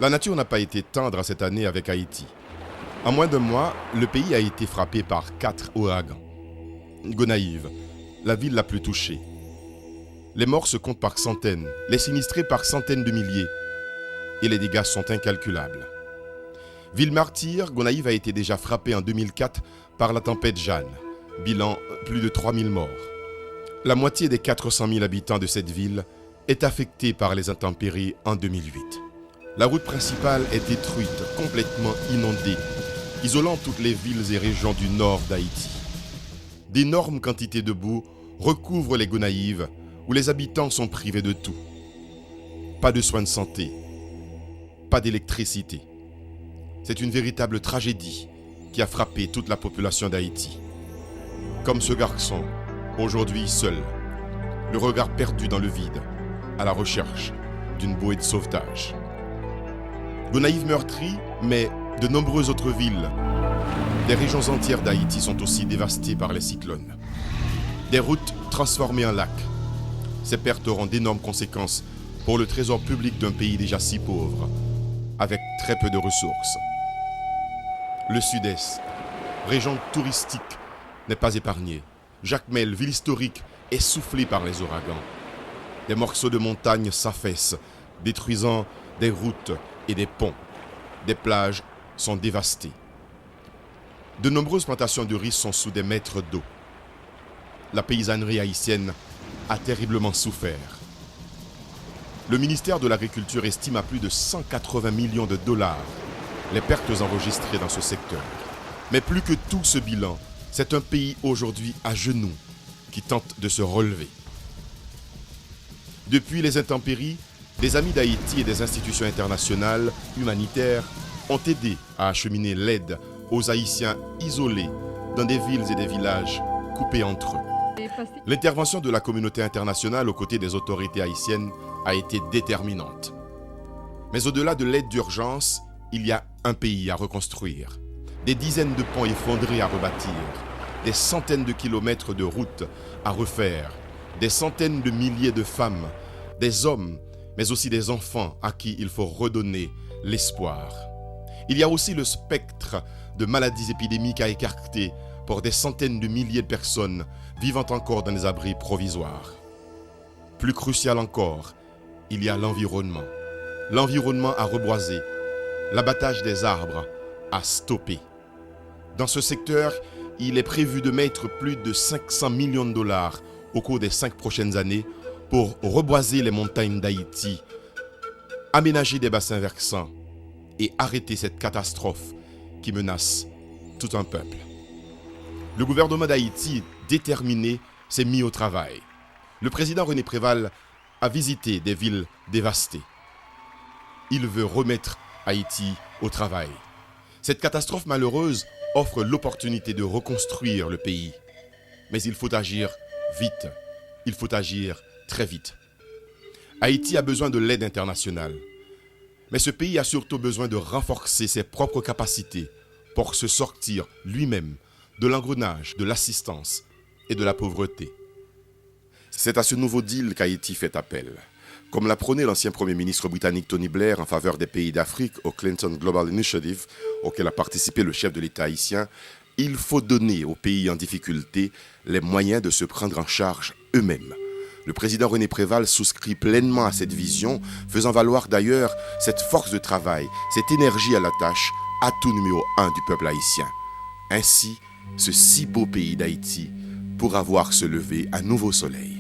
La nature n'a pas été tendre cette année avec Haïti. En moins d'un mois, le pays a été frappé par 4 ouragans. Gonaïves, la ville la plus touchée. Les morts se comptent par centaines, les sinistrés par centaines de milliers, et les dégâts sont incalculables. Ville martyre, Gonaïves a été déjà frappée en 2004 par la tempête Jeanne. Bilan, plus de 3000 morts. La moitié des 400 000 habitants de cette ville est affectée par les intempéries en 2008. La route principale est détruite, complètement inondée, isolant toutes les villes et régions du nord d'Haïti. D'énormes quantités de boue recouvrent les Gonaïves, où les habitants sont privés de tout. Pas de soins de santé, pas d'électricité. C'est une véritable tragédie qui a frappé toute la population d'Haïti. Comme ce garçon, aujourd'hui seul, le regard perdu dans le vide, à la recherche d'une bouée de sauvetage. Gonaïves meurtrie, mais de nombreuses autres villes, des régions entières d'Haïti sont aussi dévastées par les cyclones. Des routes transformées en lacs. Ces pertes auront d'énormes conséquences pour le trésor public d'un pays déjà si pauvre, avec très peu de ressources. Le sud-est, région touristique, n'est pas épargné. Jacmel, ville historique, est soufflée par les ouragans. Des morceaux de montagne s'affaissent, détruisant des routes et des ponts. Des plages sont dévastées. De nombreuses plantations de riz sont sous des mètres d'eau. La paysannerie haïtienne a terriblement souffert. Le ministère de l'Agriculture estime à plus de 180 millions de dollars les pertes enregistrées dans ce secteur. Mais plus que tout ce bilan, c'est un pays aujourd'hui à genoux qui tente de se relever. Depuis les intempéries, des amis d'Haïti et des institutions internationales humanitaires ont aidé à acheminer l'aide aux Haïtiens isolés dans des villes et des villages coupés entre eux. L'intervention de la communauté internationale aux côtés des autorités haïtiennes a été déterminante. Mais au-delà de l'aide d'urgence, il y a un pays à reconstruire. Des dizaines de ponts effondrés à rebâtir, des centaines de kilomètres de routes à refaire, des centaines de milliers de femmes, des hommes, mais aussi des enfants à qui il faut redonner l'espoir. Il y a aussi le spectre de maladies épidémiques à écarter pour des centaines de milliers de personnes vivant encore dans des abris provisoires. Plus crucial encore, il y a l'environnement. L'environnement à reboiser, l'abattage des arbres à stopper. Dans ce secteur, il est prévu de mettre plus de 500 millions de dollars au cours des 5 prochaines années pour reboiser les montagnes d'Haïti, aménager des bassins versants et arrêter cette catastrophe qui menace tout un peuple. Le gouvernement d'Haïti, déterminé, s'est mis au travail. Le président René Préval a visité des villes dévastées. Il veut remettre Haïti au travail. Cette catastrophe malheureuse offre l'opportunité de reconstruire le pays. Mais il faut agir vite. Il faut agir très vite. Haïti a besoin de l'aide internationale. Mais ce pays a surtout besoin de renforcer ses propres capacités pour se sortir lui-même de l'engrenage, de l'assistance et de la pauvreté. C'est à ce nouveau deal qu'Haïti fait appel. Comme l'a prôné l'ancien Premier ministre britannique Tony Blair en faveur des pays d'Afrique au Clinton Global Initiative, auquel a participé le chef de l'État haïtien, il faut donner aux pays en difficulté les moyens de se prendre en charge eux-mêmes. Le président René Préval souscrit pleinement à cette vision, faisant valoir d'ailleurs cette force de travail, cette énergie à la tâche, atout numéro 1 du peuple haïtien. Ainsi, ce si beau pays d'Haïti pourra voir se lever un nouveau soleil.